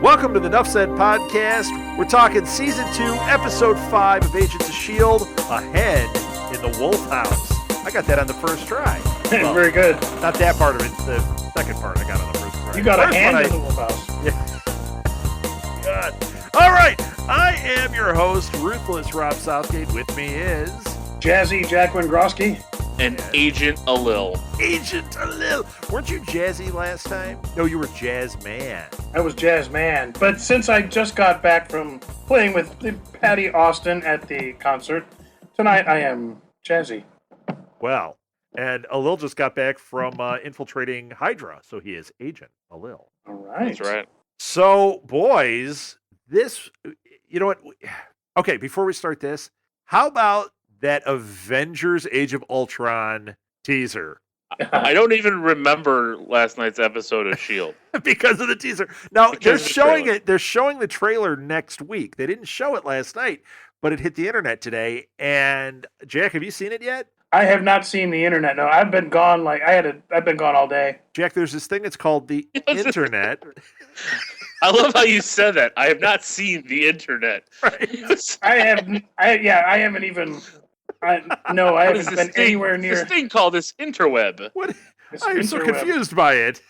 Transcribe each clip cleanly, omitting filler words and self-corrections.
Welcome to the Nuff Said podcast. We're talking season 2, episode 5 of Agents of S.h.I.E.L.D., A Hen in the Wolf House. I got that on the first try. Well, very good. Not that part of it. The second part I got on the first try. You got a hand in the Wolf House. Yeah. God. All right. I am your host, Ruthless Rob Southgate. With me is... Jazzy Jack Wendrowski. And Agent Alil. Agent Alil. Weren't you Jazzy last time? No, you were Jazz Man. I was Jazz Man. But since I just got back from playing with Patty Austin at the concert, tonight I am Jazzy. Well, and Alil just got back from infiltrating Hydra, so he is Agent Alil. All right. That's right. So, boys, this, you know what? Okay, before we start this, how about that Avengers Age of Ultron teaser? I don't even remember last night's episode of S.H.I.E.L.D. Because of the teaser. Now, they're Because of the showing trailer. it. They're showing the trailer next week. They didn't show it last night, but it hit the internet today. And Jack, have you seen it yet? I have not seen the internet. No, I've been gone. I've been gone all day. Jack, there's this thing that's called the internet. I love how you said that. I have not seen the internet. Right. I haven't even. I What is haven't this been thing, anywhere near. this thing called this interweb. What? this I'm so interweb. confused by it.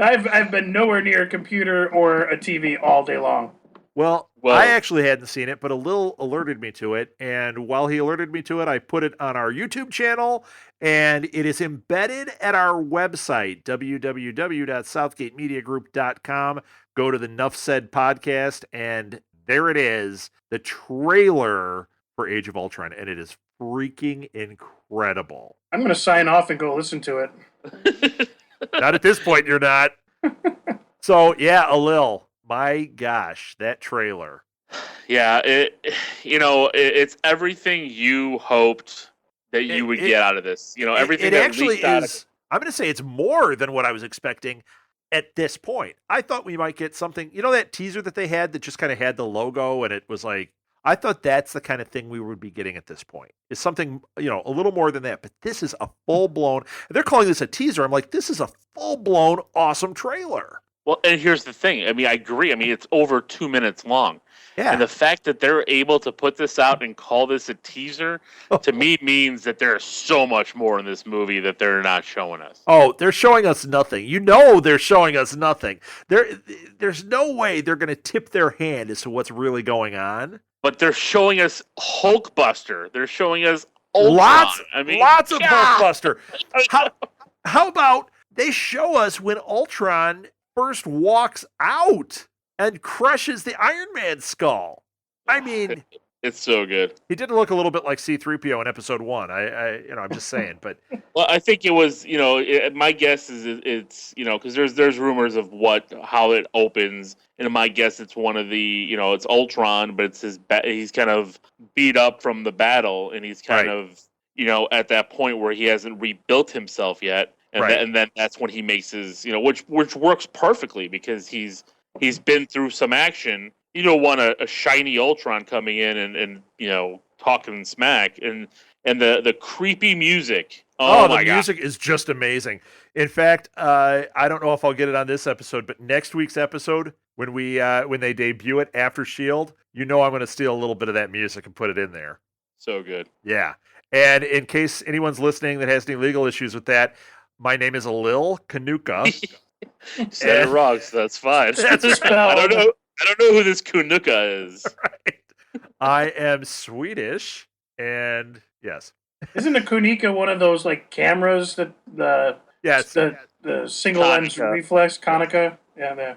I've been nowhere near a computer or a TV all day long. Well, Well- I actually hadn't seen it, but Alil alerted me to it. And while he alerted me to it, I put it on our YouTube channel, and it is embedded at our website, www.southgatemediagroup.com. Go to the Nuff Said podcast, and there it is, the trailer for Age of Ultron, and it is freaking incredible. I'm going to sign off and go listen to it. Not at this point, you're not. So, yeah, Alil, my gosh, that trailer. Yeah, it's everything you hoped that you would get out of this. Everything It that actually leaked out of is. I'm going to say it's more than what I was expecting at this point. I thought we might get something. You know that teaser that they had that just kind of had the logo and it was like, I thought that's the kind of thing we would be getting at this point. Is something, a little more than that. But this is a full-blown, they're calling this a teaser. I'm like, this is a full-blown awesome trailer. Well, and here's the thing. I agree. It's over 2 minutes long. Yeah. And the fact that they're able to put this out and call this a teaser, to me, means that there's so much more in this movie that they're not showing us. Oh, they're showing us nothing. They're showing us nothing. There's no way they're going to tip their hand as to what's really going on. But they're showing us Hulkbuster. They're showing us Ultron. Lots of God. Hulkbuster. How about they show us when Ultron first walks out and crushes the Iron Man skull? I mean, It's so good. he did look a little bit like C-3PO in episode 1. I'm just saying, but Well, I think it was, my guess is it's, because there's rumors of how it opens, and my guess it's one of the, it's Ultron, but it's he's kind of beat up from the battle, and he's kind Right. of, at that point where he hasn't rebuilt himself yet, and Right. then that's when he makes his, which works perfectly because he's been through some action. You don't want a shiny Ultron coming in and talking smack, and the creepy music. Oh the my God. music is just amazing. In fact, I don't know if I'll get it on this episode, but next week's episode, when they debut it after S.H.I.E.L.D., I'm going to steal a little bit of that music and put it in there. So good. Yeah. And in case anyone's listening that has any legal issues with that, my name is Alil Kanuka. Said it wrong, so that's fine. That's I don't know who this Kunuka is. Right. I am Swedish, and yes. Isn't a Kunika one of those cameras that the single lens Konica. reflex Konica? Yeah,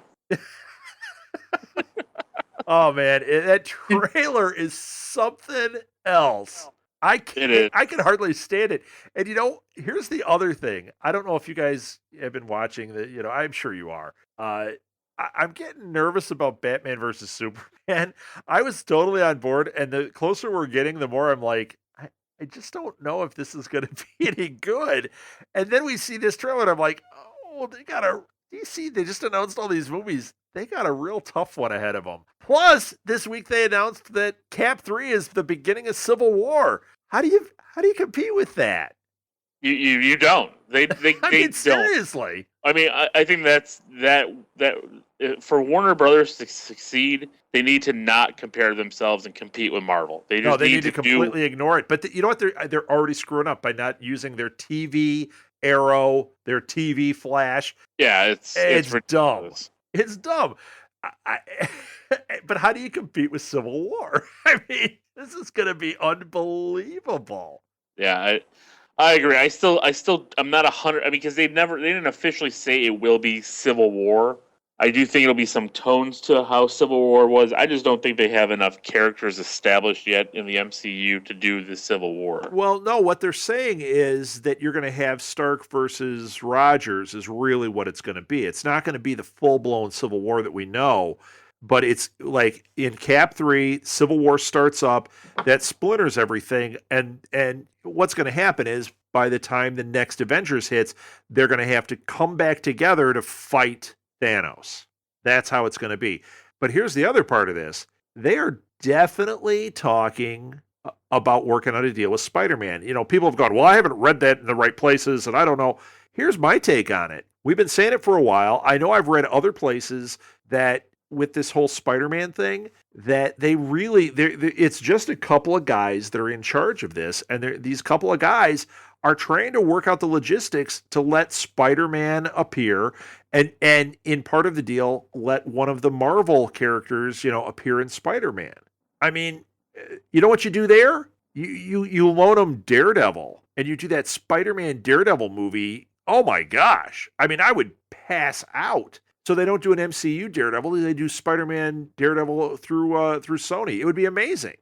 Oh man, that trailer is something else. I is. can hardly stand it. And here's the other thing. I don't know if you guys have been watching the. I'm sure you are. I'm getting nervous about Batman versus Superman. I was totally on board, and the closer we're getting, the more I'm like, I just don't know if this is going to be any good. And then we see this trailer, and I'm like, oh, DC, they just announced all these movies. They got a real tough one ahead of them. Plus, this week they announced that Cap 3 is the beginning of Civil War. How do you compete with that? You don't. They I they mean, don't. seriously. I mean, I think that for Warner Brothers to succeed, they need to not compare themselves and compete with Marvel. They No, just they need need to to do. completely ignore it. But you know what? They're already screwing up by not using their TV Arrow, their TV Flash. Yeah, it's It's dumb. ridiculous. It's dumb. I, but how do you compete with Civil War? I mean, this is going to be unbelievable. Yeah, I agree. I'm not 100. I mean, because they didn't officially say it will be Civil War. I do think it'll be some tones to how Civil War was. I just don't think they have enough characters established yet in the MCU to do the Civil War. Well, no, what they're saying is that you're going to have Stark versus Rogers is really what it's going to be. It's not going to be the full-blown Civil War that we know, but it's like in Cap 3, Civil War starts up, that splinters everything, and what's going to happen is by the time the next Avengers hits, they're going to have to come back together to fight Thanos. That's how it's going to be. But here's the other part of this. They are definitely talking about working out a deal with Spider-Man. You know, people have gone, well, I haven't read that in the right places, and I don't know. Here's my take on it. We've been saying it for a while. I know I've read other places that with this whole Spider-Man thing, that they really, it's just a couple of guys that are in charge of this, and these couple of guys are trying to work out the logistics to let Spider-Man appear, and in part of the deal, let one of the Marvel characters, appear in Spider-Man. I mean, you know what you do there? You loan them Daredevil, and you do that Spider-Man Daredevil movie. Oh my gosh! I mean, I would pass out. So they don't do an MCU Daredevil; they do Spider-Man Daredevil through Sony. It would be amazing.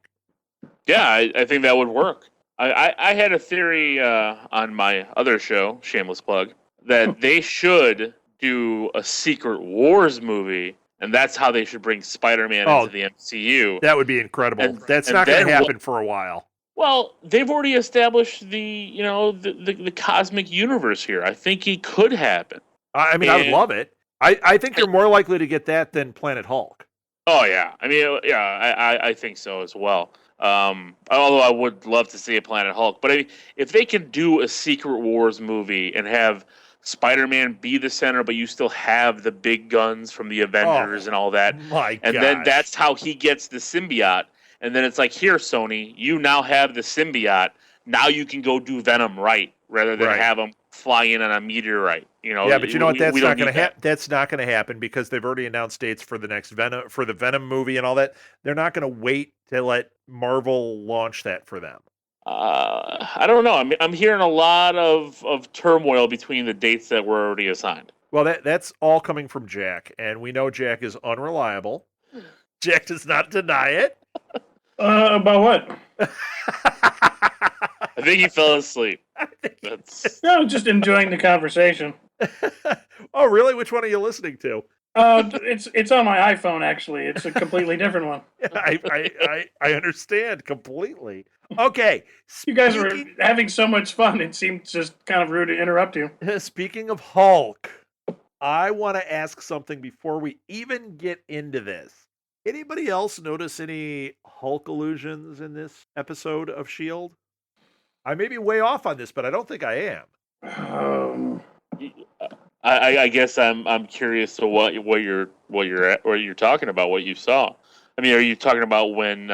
Yeah, I think that would work. I had a theory on my other show, shameless plug, that they should do a Secret Wars movie, and that's how they should bring Spider-Man into the MCU. That would be incredible. That's not going to happen for a while. Well, they've already established the cosmic universe here. I think it could happen. I mean, I would love it. I think they're more likely to get that than Planet Hulk. Oh yeah, I mean, yeah, I think so as well. Although I would love to see a Planet Hulk, but I mean, if they can do a Secret Wars movie and have Spider-Man be the center, but you still have the big guns from the Avengers and all that, then that's how he gets the symbiote. And then it's like, here, Sony, you now have the symbiote. Now you can go do Venom right, rather than have him fly in on a meteorite. Yeah, but you know what? That's not going to happen. That's not going to happen because they've already announced dates for the next Venom, for the Venom movie and all that. They're not going to wait to let Marvel launch that for them. I don't know. I'm hearing a lot of turmoil between the dates that were already assigned. Well, that's all coming from Jack, and we know Jack is unreliable. Jack does not deny it. About what? I think he fell asleep. No, just enjoying the conversation. Oh, really? Which one are you listening to? It's on my iPhone, actually. It's a completely different one. I understand completely. Okay. You guys were having so much fun, it seemed just kind of rude to interrupt you. Speaking of Hulk, I want to ask something before we even get into this. Anybody else notice any Hulk allusions in this episode of S.H.I.E.L.D.? I may be way off on this, but I don't think I am. I guess I'm curious to what you're talking about, what you saw. I mean, are you talking about when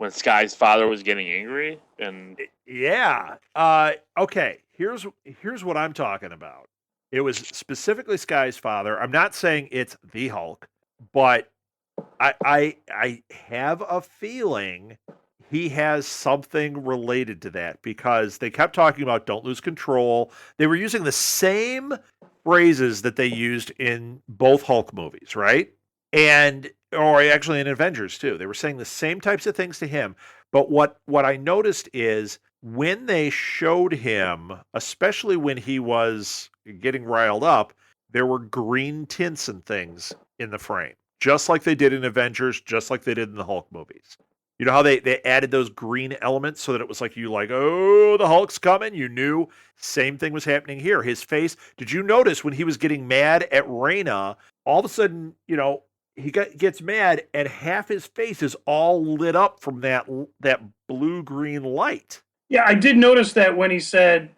Sky's father was getting angry? And yeah. Okay. Here's what I'm talking about. It was specifically Sky's father. I'm not saying it's the Hulk, but I have a feeling he has something related to that because they kept talking about don't lose control. They were using the same phrases that they used in both Hulk movies, right? Or actually in Avengers too. They were saying the same types of things to him. But what I noticed is when they showed him, especially when he was getting riled up, there were green tints and things in the frame. Just like they did in Avengers, just like they did in the Hulk movies. You know how they added those green elements so that it was like oh, the Hulk's coming. You knew. Same thing was happening here. His face. Did you notice when he was getting mad at Reyna, all of a sudden, he gets mad and half his face is all lit up from that blue-green light. Yeah, I did notice that when he said,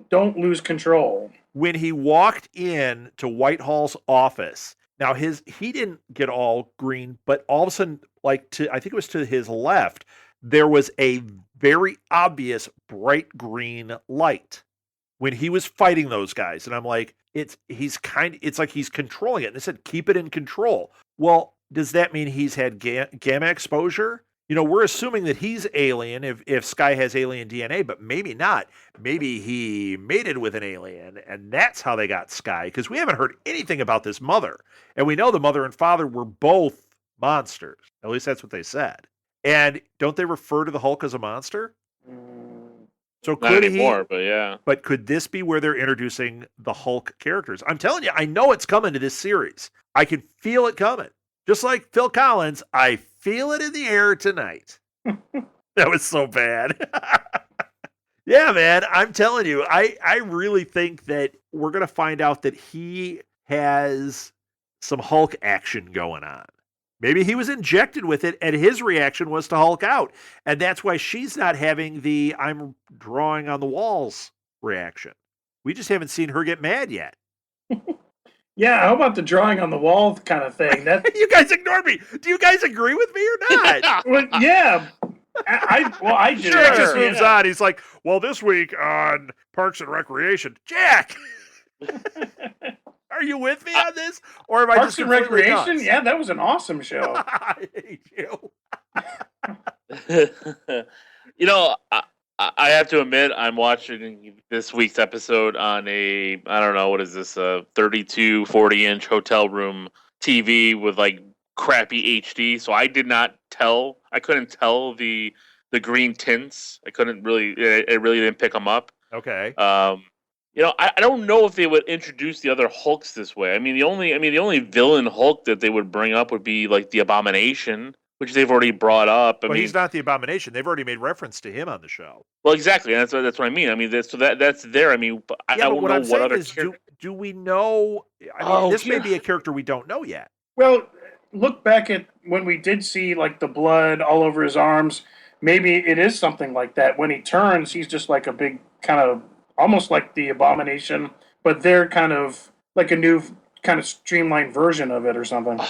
"Don't lose control." When he walked in to Whitehall's office, now he didn't get all green, but all of a sudden, like I think it was to his left, there was a very obvious bright green light when he was fighting those guys. And I'm like, it's like he's controlling it. And they said, keep it in control. Well, does that mean he's had gamma exposure? We're assuming that he's alien if Sky has alien DNA, but maybe not. Maybe he mated with an alien, and that's how they got Sky, because we haven't heard anything about this mother. And we know the mother and father were both monsters. At least that's what they said. And don't they refer to the Hulk as a monster? So Not could anymore, but yeah. But could this be where they're introducing the Hulk characters? I'm telling you, I know it's coming to this series. I can feel it coming. Just like Phil Collins, I feel it in the air tonight. That was so bad. Yeah, man, I'm telling you, I really think that we're going to find out that he has some Hulk action going on. Maybe he was injected with it, and his reaction was to Hulk out. And that's why she's not having the I'm drawing on the walls reaction. We just haven't seen her get mad yet. Yeah, how about the drawing on the wall kind of thing? That You guys ignored me. Do you guys agree with me or not? well, yeah. I do. Jack just moves Yeah. on. He's like, well, this week on Parks and Recreation. Jack! Are you with me on this? Or am I Parks just and completely Recreation? nuts? Yeah, that was an awesome show. I hate you. I have to admit, I'm watching this week's episode on I don't know, what is this, a 32, 40-inch hotel room TV with like crappy HD. So I couldn't tell the green tints. It really didn't pick them up. Okay. I don't know if they would introduce the other Hulks this way. The only villain Hulk that they would bring up would be like the Abomination, which they've already brought up. He's not the Abomination. They've already made reference to him on the show. Well, exactly. That's what I mean. That's there. But I don't know what other character. Do we know? This may be a character we don't know yet. Well, look back at when we did see like the blood all over his arms. Maybe it is something like that. When he turns, he's just like a big kind of almost like the Abomination, but they're kind of like a new kind of streamlined version of it or something.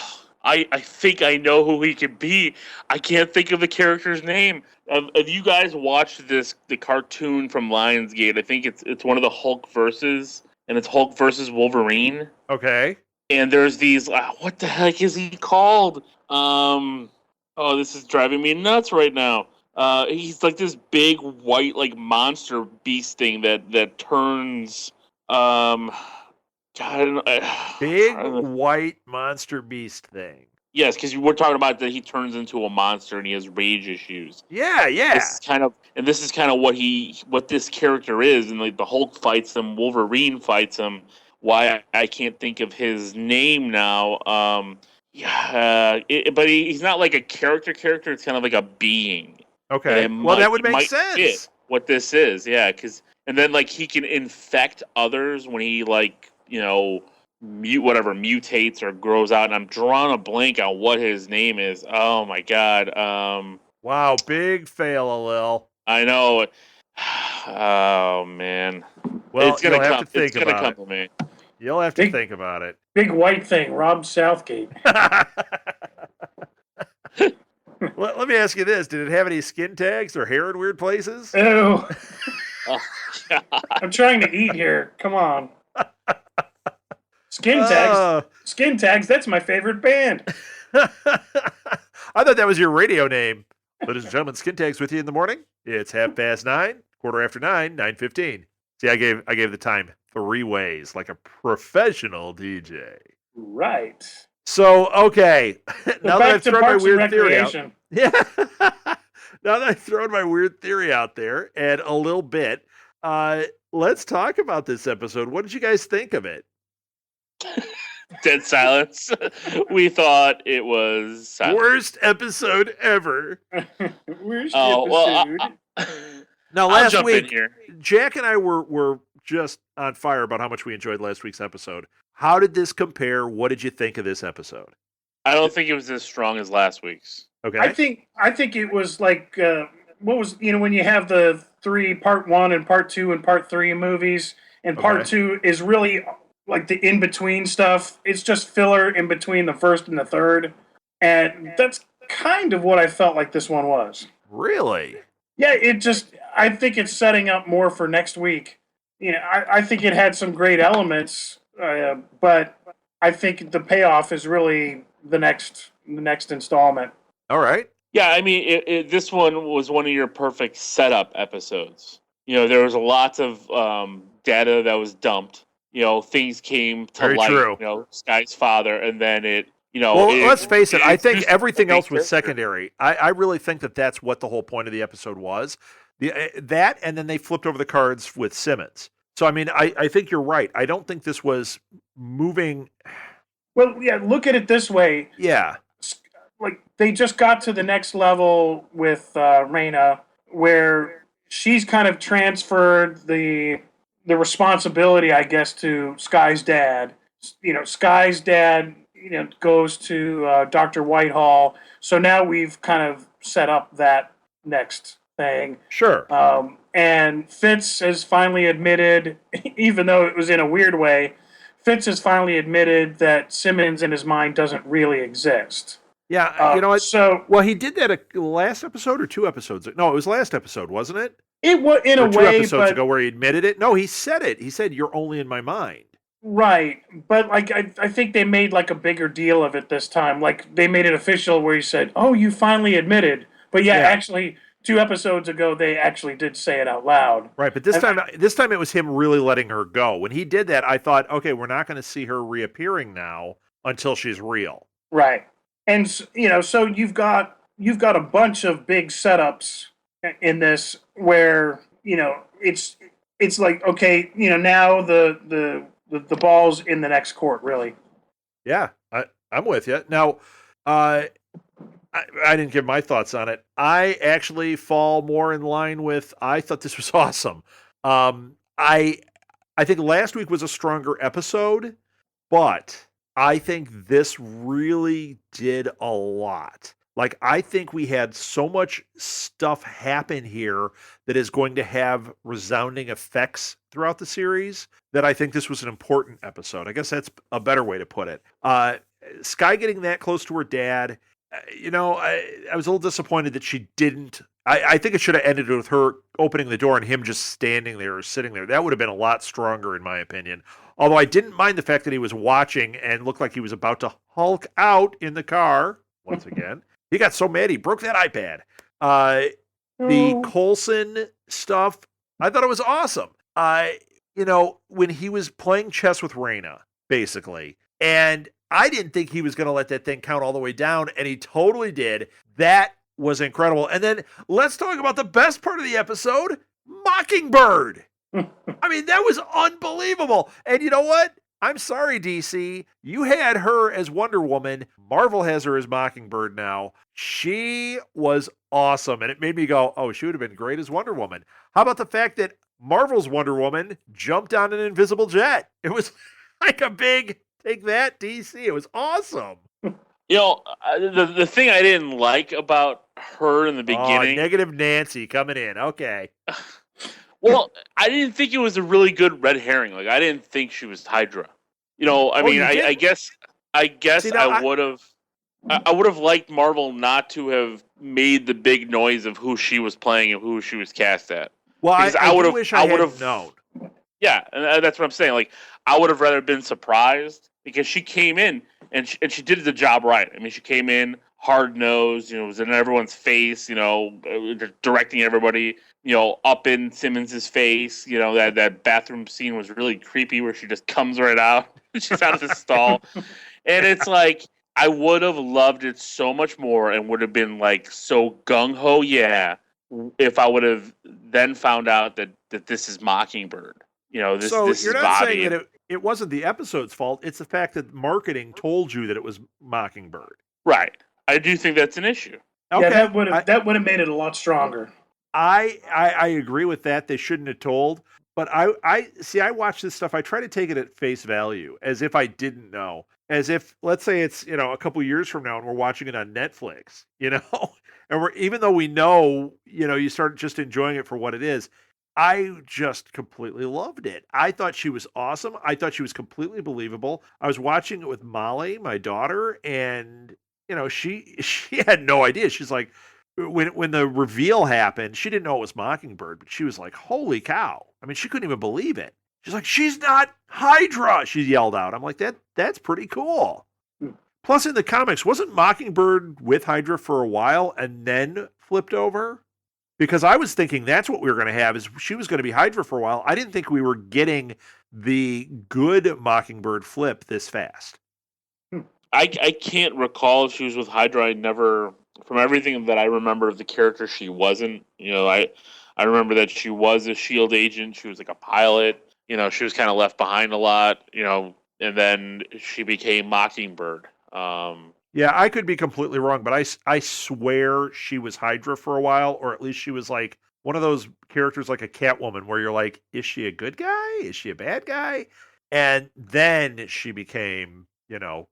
I think I know who he could be. I can't think of the character's name. Have you guys watched the cartoon from Lionsgate? I think it's one of the Hulk versus, and it's Hulk versus Wolverine. Okay. And there's these. What the heck is he called? This is driving me nuts right now. He's like this big white like monster beast thing that turns. Big white monster beast thing. Yes, because we're talking about that he turns into a monster and he has rage issues. Yeah. This is kind of what this character is, and like the Hulk fights him, Wolverine fights him. Why I can't think of his name now. But he's not like a character. It's kind of like a being. Okay. Well, that would make sense. What this is, yeah, and then like he can infect others when he like mutates or grows out, and I'm drawing a blank on what his name is. Oh my god. Wow, big fail, Alil. I know. Oh man. Well, it's gonna come. It's gonna come to me. You'll have to think about it. Big white thing, Rob Southgate. Let me ask you this: did it have any skin tags or hair in weird places? Ew. Oh, I'm trying to eat here. Come on. Skin tags. Skin tags. That's my favorite band. I thought that was your radio name. Ladies and gentlemen, Skin Tags with you in the morning. It's 9:30, 9:15. 9:15. See, I gave the time 3 ways, like a professional DJ. Right. So, okay. Now that I've thrown my Parks weird and theory out. Recreation. Yeah. Now that I've thrown my weird theory out there and a little bit, let's talk about this episode. What did you guys think of it? Dead silence. We thought it was silent. Worst episode ever. Worst Well, episode. Now, I'll last jump in week, here. Jack and I were just on fire about how much we enjoyed last week's episode. How did this compare? What did you think of this episode? I don't think it was as strong as last week's. Okay. I think it was like what was, when you have the three part one and part two and part three movies, and part Okay. two is really like the in between stuff. It's just filler in between the first and the third, and that's kind of what I felt like this one was. Really? Yeah, I think it's setting up more for next week. I think it had some great elements, but I think the payoff is really the next installment. All right. Yeah, I mean, this one was one of your perfect setup episodes. There was a lot of data that was dumped. Things came to Very light. true. Sky's father, and then Well, let's it face it. I think introduced a everything main else was character. secondary. I really think that that's what the whole point of the episode was. That, and then they flipped over the cards with Simmons. So, I mean, I think you're right. I don't think this was moving. Well, yeah, look at it this way. Yeah, Like, they just got to the next level with Reyna, where she's kind of transferred the responsibility, I guess, to Sky's dad. Sky's dad, goes to Dr. Whitehall. So now we've kind of set up that next thing. sure. And Fitz has finally admitted, even though it was in a weird way, Fitz has finally admitted that Simmons in his mind doesn't really exist. Yeah, you know what? So Well, he did that last episode or 2 episodes. No, it was last episode, wasn't it? it was in a Or two way, episodes but ago where he admitted it. No, he said it. He said, "You're only in my mind." right. But like, I think they made like a bigger deal of it this time. Like, they made it official where he said, "Oh, you finally admitted." But yeah, Yeah, actually, 2 episodes ago, they actually did say it out loud. right. But this And time it was him really letting her go. When he did that, I thought, okay, we're not going to see her reappearing now until she's real. right. And so you've got a bunch of big setups in this where it's like, okay, now the ball's in the next court, really. Yeah, I'm with you. Now, uh, I didn't give my thoughts on it. I actually fall more in line with. I thought this was awesome. Um, I I think last week was a stronger episode, but I think this really did a lot. Like, I think we had so much stuff happen here that is going to have resounding effects throughout the series that I think this was an important episode. I guess that's a better way to put it. Sky getting that close to her dad, I was a little disappointed that she didn't. I think it should have ended with her opening the door and him just standing there or sitting there. That would have been a lot stronger, in my opinion. Although I didn't mind the fact that he was watching and looked like he was about to Hulk out in the car once again. He got so mad he broke that iPad. The Oh. Coulson stuff, I thought it was awesome. When he was playing chess with Reyna, basically, and I didn't think he was going to let that thing count all the way down, and he totally did. That was incredible. And then let's talk about the best part of the episode, Mockingbird. I mean, that was unbelievable. And you know what? I'm sorry, DC. You had her as Wonder Woman. Marvel has her as Mockingbird now. She was awesome. And it made me go, oh, she would have been great as Wonder Woman. How about the fact that Marvel's Wonder Woman jumped on an invisible jet? It was like a big take that, DC. It was awesome. The thing I didn't like about her in the Oh, beginning. negative Nancy coming in. Okay. Well, I didn't think it was a really good red herring. Like, I didn't think she was Hydra. I Oh, mean, you I didn't? guess, See, now I would have, I would have liked Marvel not to have made the big noise of who she was playing and who she was cast at. well, Because I would do have, wish I I would had have, known. yeah, and that's what I'm saying. Like, I would have rather been surprised because she came in and she did the job right. I mean, she came in hard nosed, was in everyone's face, directing everybody, up in Simmons's face. That bathroom scene was really creepy where she just comes right out. She's out of the stall. And it's like, I would have loved it so much more and would have been like so gung ho, yeah, if I would have then found out that this is Mockingbird. So This you're is not saying that Bobby. it wasn't the episode's fault. It's the fact that marketing told you that it was Mockingbird. Right. I do think that's an issue. Yeah, Okay. that would have made it a lot stronger. I agree with that. They shouldn't have told. But I see. I watch this stuff. I try to take it at face value, as if I didn't know. As if, let's say, it's a couple years from now, and we're watching it on Netflix, and we're even though we know, you start just enjoying it for what it is. I just completely loved it. I thought she was awesome. I thought she was completely believable. I was watching it with Molly, my daughter, and she had no idea. She's like, when the reveal happened, she didn't know it was Mockingbird, but she was like, "Holy cow!" I mean, she couldn't even believe it. She's like, "She's not Hydra!" She yelled out. I'm like, That's pretty cool. Plus, in the comics, wasn't Mockingbird with Hydra for a while and then flipped over? Because I was thinking that's what we were going to have, is she was going to be Hydra for a while. I didn't think we were getting the good Mockingbird flip this fast. I can't recall if she was with Hydra. I never, from everything that I remember of the character, she wasn't. I remember that she was a SHIELD agent. She was like a pilot. She was kind of left behind a lot. And then she became Mockingbird. Yeah, I could be completely wrong, but I swear she was Hydra for a while, or at least she was like one of those characters like a Catwoman where you're like, is she a good guy? Is she a bad guy? And then she became,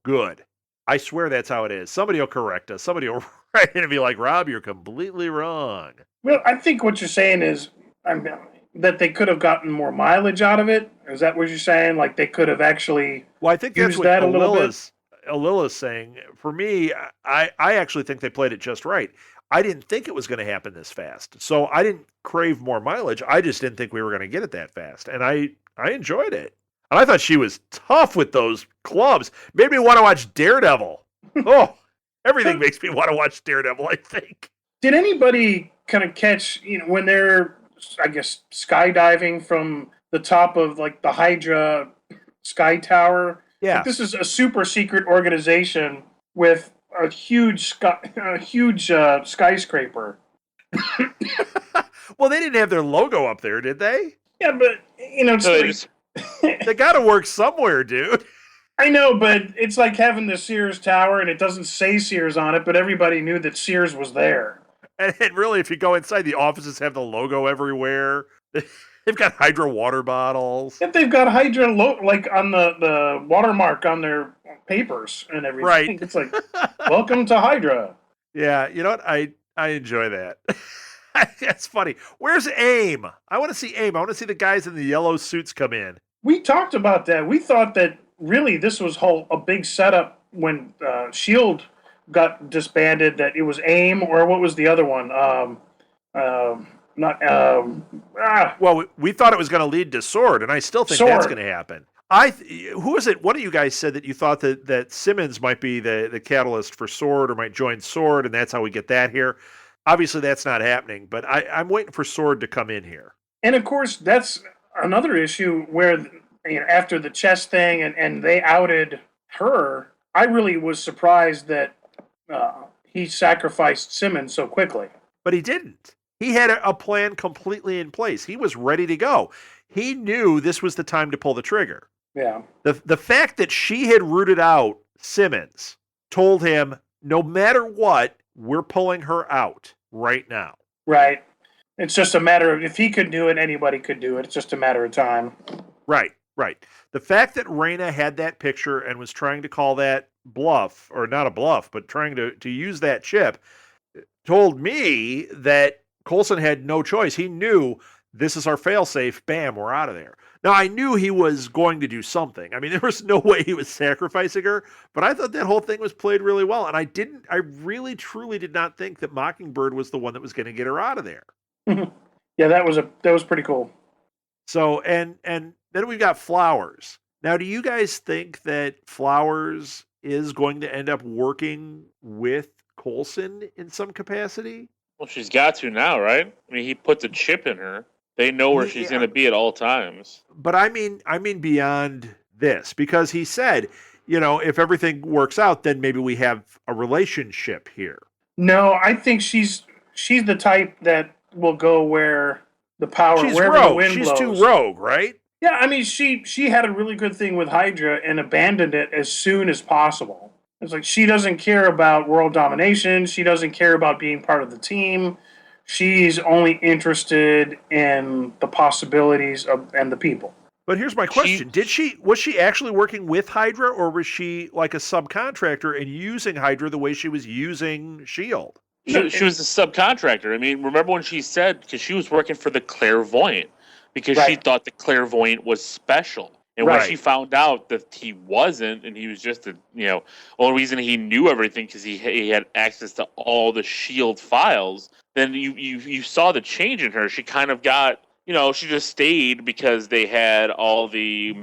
good. I swear that's how it is. Somebody will correct us. Somebody will write in and be like, Rob, you're completely wrong. Well, I think what you're saying is that they could have gotten more mileage out of it. Is that what you're saying? Like they could have actually Well, I think that's used what that a little bit? Alila's saying. For me, I actually think they played it just right. I didn't think it was going to happen this fast. So I didn't crave more mileage. I just didn't think we were going to get it that fast. And I enjoyed it. And I thought she was tough with those clubs. Made me want to watch Daredevil. Oh, everything makes me want to watch Daredevil, I think. Did anybody kind of catch, when they're, I guess, skydiving from the top of like the Hydra Sky Tower? Yeah. Like, this is a super secret organization with a huge skyscraper. Well, they didn't have their logo up there, did they? Yeah, but it's they got to work somewhere, dude. I know, but it's like having the Sears Tower and it doesn't say Sears on it, but everybody knew that Sears was there. And really, if you go inside, the offices have the logo everywhere. They've got Hydra water bottles. If they've got Hydra like on the watermark on their papers and everything. Right. It's like, welcome to Hydra. Yeah, you know what? I enjoy that. That's funny. Where's AIM? I want to see AIM. I want to see the guys in the yellow suits come in. We talked about that. We thought that really this was a big setup when SHIELD got disbanded, that it was AIM, or what was the other one? Well, we thought it was going to lead to Sword, and I still think that's going to happen. Who was it? One of you guys said that you thought that Simmons might be the catalyst for Sword, or might join Sword, and that's how we get that here. Obviously, that's not happening, but I'm waiting for Sword to come in here. And of course, that's another issue where after the chess thing and they outed her, I really was surprised that he sacrificed Simmons so quickly. But he didn't. He had a plan completely in place. He was ready to go. He knew this was the time to pull the trigger. Yeah. The fact that she had rooted out Simmons told him, no matter what, we're pulling her out right now. Right. It's just a matter of, if he could do it, anybody could do it. It's just a matter of time. Right. The fact that Raina had that picture and was trying to call that bluff, or not a bluff, but trying to use that chip, told me that Coulson had no choice. He knew, this is our failsafe. Bam, we're out of there. Now, I knew he was going to do something. I mean, there was no way he was sacrificing her, but I thought that whole thing was played really well. And I really, truly did not think that Mockingbird was the one that was going to get her out of there. Yeah, that was pretty cool. So, and then we've got Flowers. Now, do you guys think that Flowers is going to end up working with Coulson in some capacity? Well, she's got to now, right? I mean, he put the chip in her. They know where she's going to be at all times. But I mean beyond this, because he said, if everything works out, then maybe we have a relationship here. No, I think she's the type that will go where the power, she's wherever rogue. the wind she's blows. Too rogue, right? Yeah, I mean, she had a really good thing with Hydra and abandoned it as soon as possible. It's like she doesn't care about world domination. She doesn't care about being part of the team. she's only interested in the possibilities of and the people. But here's my She question: was she actually working with Hydra, or was she like a subcontractor and using Hydra the way she was using Shield? No, she was a subcontractor. I mean, remember when she said, because she was working for the clairvoyant because she right, thought the clairvoyant was special. And when right, she found out that he wasn't, and he was just only reason he knew everything because he had access to all the Shield files. Then you saw the change in her. She kind of got, she just stayed because they had all the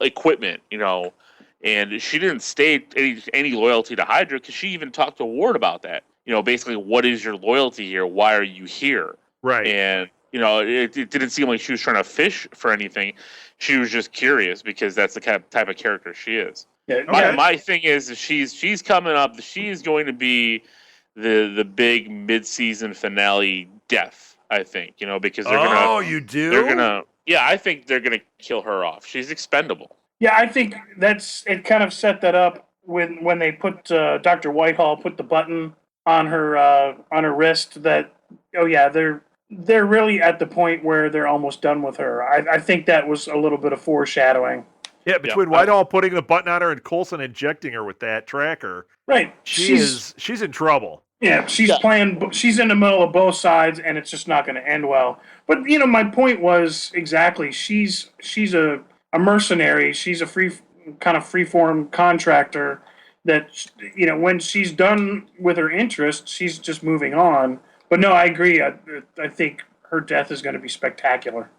equipment, and she didn't stay any loyalty to Hydra because she even talked to Ward about that. Basically, what is your loyalty here? Why are you here? Right. And it didn't seem like she was trying to fish for anything. She was just curious because that's the kind of type of character she is. yeah, My yeah, my thing is she's coming up. She's going to be the big mid season finale death. I think because Oh, you they're do? gonna yeah, I think they're gonna kill her off. She's expendable. yeah. I think that's it. Kind of set that up when they put Dr. Whitehall put the button on her wrist. That oh yeah, they're really at the point where they're almost done with her. I think that was a little bit of foreshadowing. Yeah, Yeah, between Whitehall putting the button on her and Coulson injecting her with that tracker, Right, she's in trouble. yeah, she's yeah. playing. She's in the middle of both sides, and it's just not going to end well. But my point was exactly. She's a mercenary. She's a kind of free form contractor. That when she's done with her interest, she's just moving on. But no, I agree. I think her death is going to be spectacular.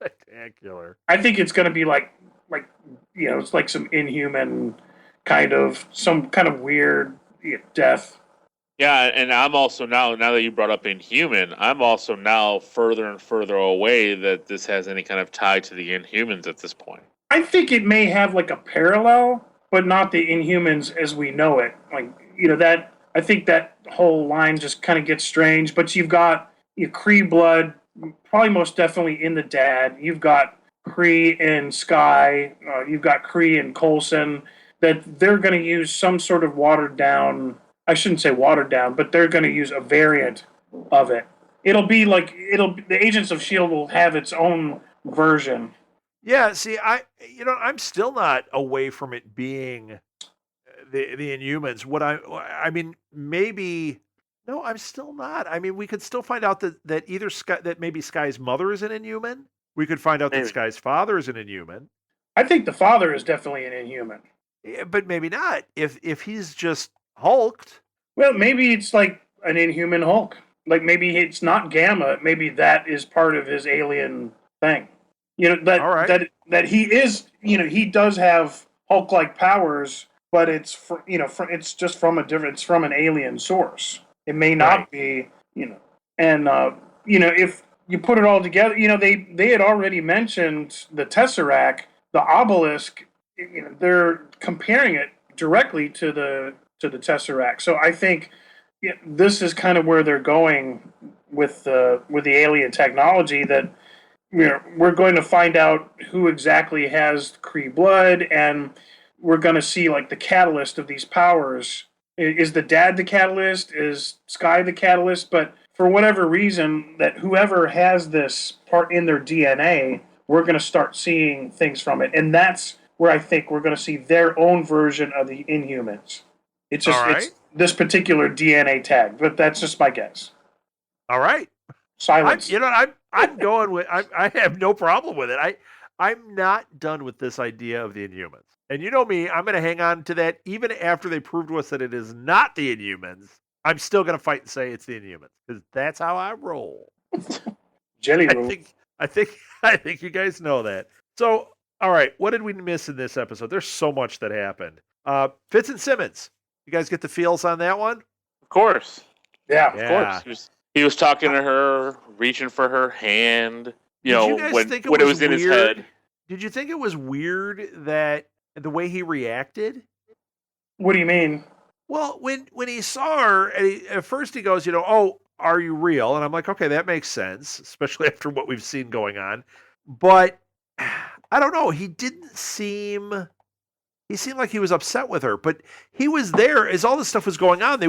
Spectacular. I think it's going to be like it's like some inhuman some kind of weird death. Yeah, and I'm also now that you brought up Inhuman, I'm also now further and further away that this has any kind of tie to the Inhumans at this point. I think it may have like a parallel, but not the Inhumans as we know it. Like that. I think that whole line just kind of gets strange. But you've got your Kree blood, probably most definitely in the dad. You've got Kree and Sky. You've got Kree and Coulson. That they're going to use some sort of watered down. I shouldn't say watered down, but they're going to use a variant of it. It'll be like the Agents of Shield will have its own version. Yeah, see, I'm still not away from it being the Inhumans. I mean, maybe no, I'm still not. I mean, we could still find out that either that maybe Sky's mother is an Inhuman. We could find out that Maybe. Sky's father is an Inhuman. I think the father is definitely an Inhuman. Yeah, but maybe not. If he's just hulked. Well, maybe it's like an Inhuman Hulk. Like maybe it's not Gamma. Maybe that is part of his alien thing. That All right. that he is. He does have Hulk-like powers, but it's just from a different. It's from an alien source. It may Right. not be. And if you put it all together, they had already mentioned the Tesseract, the obelisk. They're comparing it directly to the Tesseract. So I think this is kind of where they're going with the alien technology. That we're going to find out who exactly has Kree blood, and we're going to see like the catalyst of these powers. Is the dad the catalyst? Is Sky the catalyst? But for whatever reason, that whoever has this part in their DNA, we're going to start seeing things from it, and that's where I think we're going to see their own version of the Inhumans. It's All just right. it's this particular DNA tag, but that's just my guess. All right. Silence. I'm going with. I have no problem with it. I'm not done with this idea of the Inhumans. And you know me, I'm going to hang on to that even after they prove to us that it is not the Inhumans. I'm still going to fight and say it's the Inhumans because that's how I roll. Jelly I roll. think I think I think you guys know that. So, all right, what did we miss in this episode? There's so much that happened. Fitz and Simmons. You guys get the feels on that one? Of course. Yeah. Of course. He was talking to her, reaching for her hand, Did you guys think when it was in weird? his head. Did you think it was weird that the way he reacted? What do you mean? Well, when he saw her, and at first he goes, oh, are you real? And I'm like, okay, that makes sense, especially after what we've seen going on. But I don't know. He seemed like he was upset with her, but he was there as all this stuff was going on.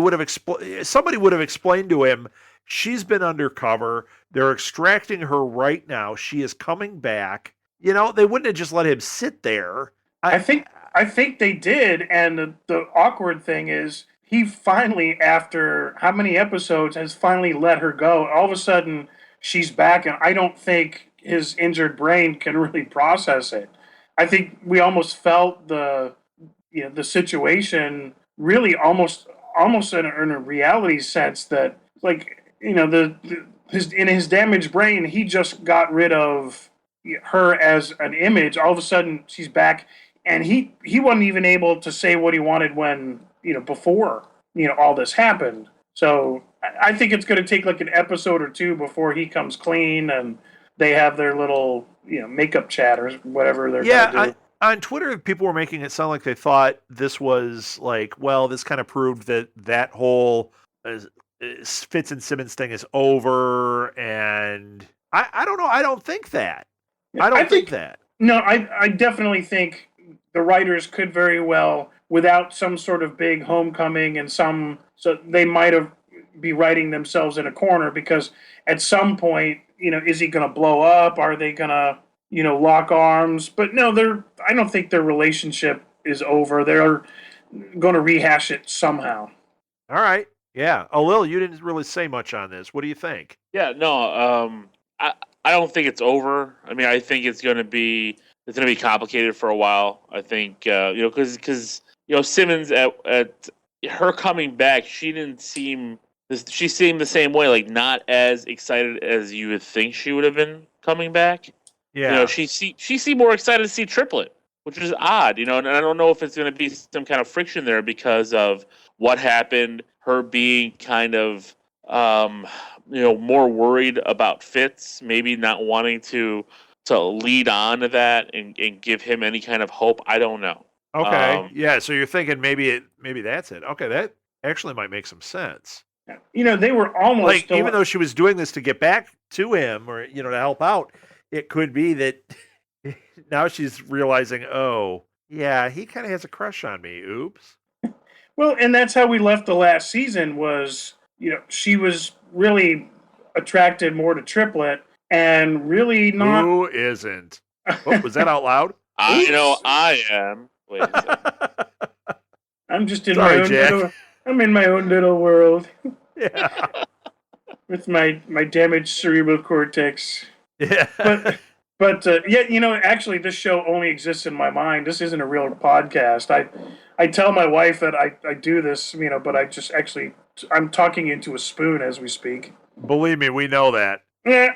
Somebody would have explained to him, She's been undercover. They're extracting her right now. She is coming back. You know, they wouldn't have just let him sit there. I I think I think they did, and the awkward thing is he finally, after how many episodes, has finally let her go. All of a sudden, she's back, and I don't think his injured brain can really process it. I think we almost felt the situation really almost in a reality sense that like the his in his damaged brain he just got rid of her as an image. All of a sudden she's back, and he wasn't even able to say what he wanted when before all this happened. So I think it's going to take like an episode or two before he comes clean and they have their little makeup chat or whatever they're going to yeah, do. on Twitter, people were making it sound like they thought this was like, well, this kind of proved that whole Fitz and Simmons thing is over, and I don't know. I don't think that. I I don't think think that. no, I definitely think the writers could very well, without some sort of big homecoming and so they might have be writing themselves in a corner because at some point, is he going to blow up? Are they going to, lock arms? But no, I don't think their relationship is over. They're going to rehash it somehow. All right. Yeah. Oh, Lil, you didn't really say much on this. What do you think? Yeah, no, I don't think it's over. I mean, I think it's gonna be complicated for a while. I think because Simmons at her coming back, she seemed the same way, like not as excited as you would think she would have been coming back. Yeah. She seemed more excited to see Triplet, which is odd. And I don't know if it's going to be some kind of friction there because of what happened. Her being kind of more worried about Fitz, maybe not wanting to lead on to that and give him any kind of hope. I don't know. Okay. Yeah. So you're thinking maybe that's it. Okay. That actually might make some sense. They were almost Like, even though she was doing this to get back to him or, to help out, it could be that now she's realizing, oh, yeah, he kind of has a crush on me. Oops. well, and that's how we left the last season was, she was really attracted more to Triplet and really not. Who isn't? Oh, was that out loud? I know I am. Wait a second. I'm just in Sorry, my own Jack. I'm in my own little world Yeah. with my damaged cerebral cortex. Yeah. But yeah, actually, this show only exists in my mind. This isn't a real podcast. I tell my wife that I do this, but I just actually I'm talking into a spoon as we speak. Believe me, we know that. Yeah.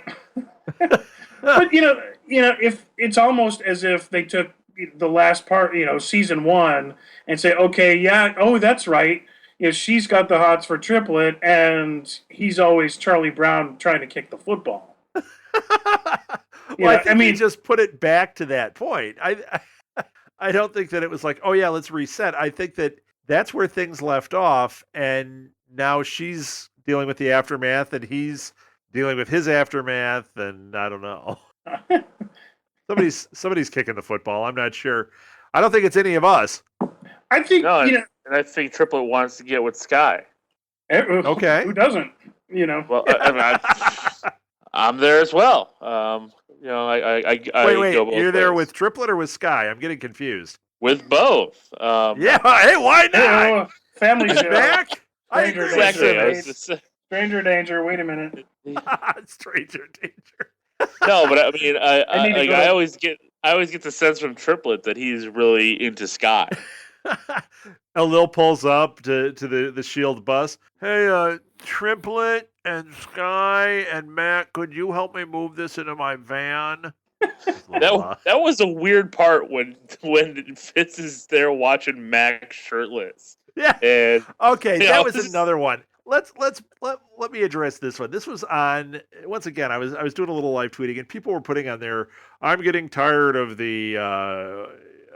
But if it's almost as if they took the last part, season one, and say, okay, yeah, oh, that's right. She's got the hots for Triplet, and he's always Charlie Brown trying to kick the football. Well, I think he just put it back to that point. I don't think that it was like, oh yeah, let's reset. I think that that's where things left off, and now she's dealing with the aftermath, and he's dealing with his aftermath, and I don't know. Somebody's kicking the football. I'm not sure. I don't think it's any of us. I think No, and I think Triplet wants to get with Sky. Okay. Who doesn't? Well, I'm there as well. I Wait. go both You're there ways. with Triplet or with Sky? I'm getting confused. With both. Yeah. Hey, why not? Family He's show. back. I Stranger agree. Exactly. Stranger danger. Wait a minute. Stranger danger. No, but I mean, I go. always get the sense from Triplet that he's really into Sky. Lil pulls up to the Shield bus. Hey, Triplet and Sky and Matt, could you help me move this into my van? That was a weird part when Fitz is there watching Mac shirtless. Yeah. And okay, that was another one. Let me address this one. This was on, once again, I was doing a little live tweeting, and people were putting on there, I'm getting tired of the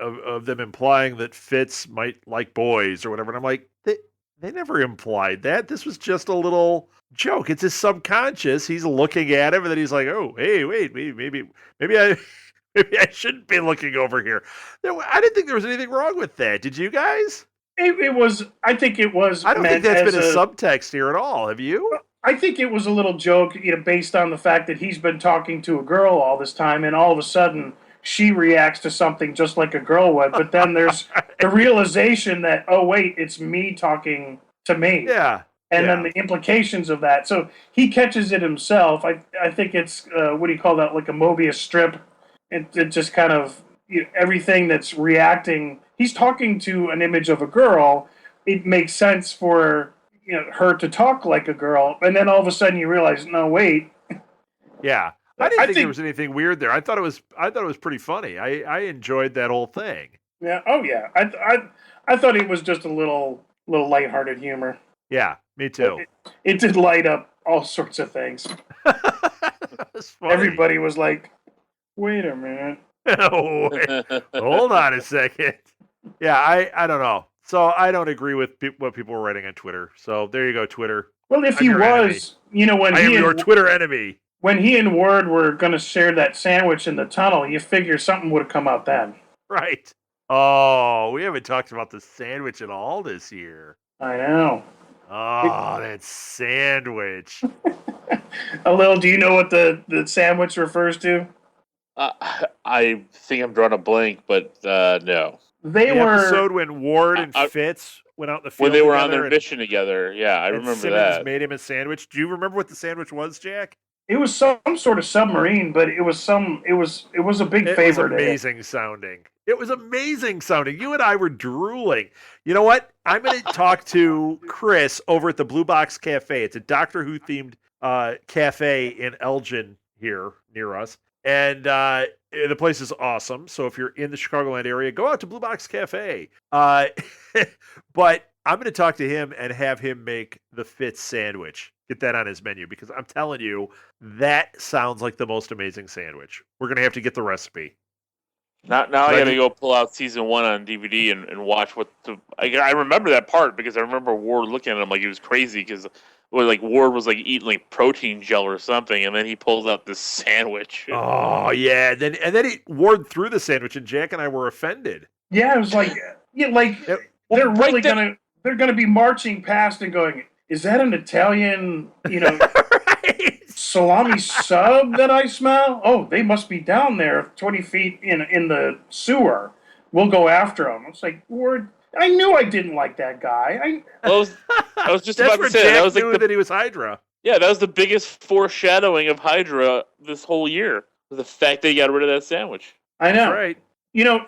of them implying that Fitz might like boys or whatever. And I'm like, they never implied that. This was just a little joke. It's his subconscious. He's looking at him, and then he's like, oh, hey, wait, maybe I maybe I shouldn't be looking over here. I didn't think there was anything wrong with that. Did you guys? It was. I think it was. I don't think that's been a subtext here at all. Have you? I think it was a little joke, based on the fact that he's been talking to a girl all this time, and all of a sudden she reacts to something just like a girl would. But then there's the realization that, oh wait, it's me talking to me, Yeah. and then Yeah. the implications of that. So he catches it himself. I think it's what do you call that? Like a Mobius strip. It just kind of everything that's reacting. He's talking to an image of a girl. It makes sense for her to talk like a girl, and then all of a sudden you realize, no, wait. Yeah. I didn't I think there think, was anything weird there. I thought it was pretty funny. I enjoyed that whole thing. yeah, oh yeah, I thought it was just a little lighthearted humor. Yeah, me But too. it did light up all sorts of things. That's funny. Everybody was like, wait a minute. Oh, wait. Hold on a second. Yeah, I don't know. So I don't agree with what people were writing on Twitter. So there you go, Twitter. Well, if I'm he your enemy. was, when I am he your and Twitter enemy. when he and Ward were going to share that sandwich in the tunnel, you figure something would have come out then. Right. Oh, we haven't talked about the sandwich at all this year. I know. Oh, that sandwich. A little. Do you know what the sandwich refers to? I think I'm drawing a blank, but no. They The were episode when Ward and Fitz went out in the field When they were on together their mission together. Yeah, I and remember Simmons that. made him a sandwich. Do you remember what the sandwich was, Jack? It was some sort of submarine, but it was a big It was favorite. amazing sounding. It was amazing sounding. You and I were drooling. You know what? I'm going to talk to Chris over at the Blue Box Cafe. It's a Doctor Who themed cafe in Elgin here near us. And the place is awesome. So if you're in the Chicagoland area, go out to Blue Box Cafe. But I'm going to talk to him and have him make the Fitz sandwich. Get that on his menu because I'm telling you, that sounds like the most amazing sandwich. We're going to have to get the recipe. Now I got to go pull out season 1 on DVD and watch I remember that part because I remember Ward looking at him like he was crazy because Ward was like eating like protein gel or something, and then he pulls out this sandwich. Oh yeah, and then Ward threw the sandwich, and Jack and I were offended. Yeah, it was like they're really gonna be marching past and going, is that an Italian, Right. salami sub that I smell? Oh, they must be down there 20 feet in the sewer. We'll go after them. It's like, Ward, I knew I didn't like that guy. I was just That's about where to say Jack that was like knew that he was Hydra. Yeah, that was the biggest foreshadowing of Hydra this whole year. The fact that he got rid of that sandwich. I know. That's right.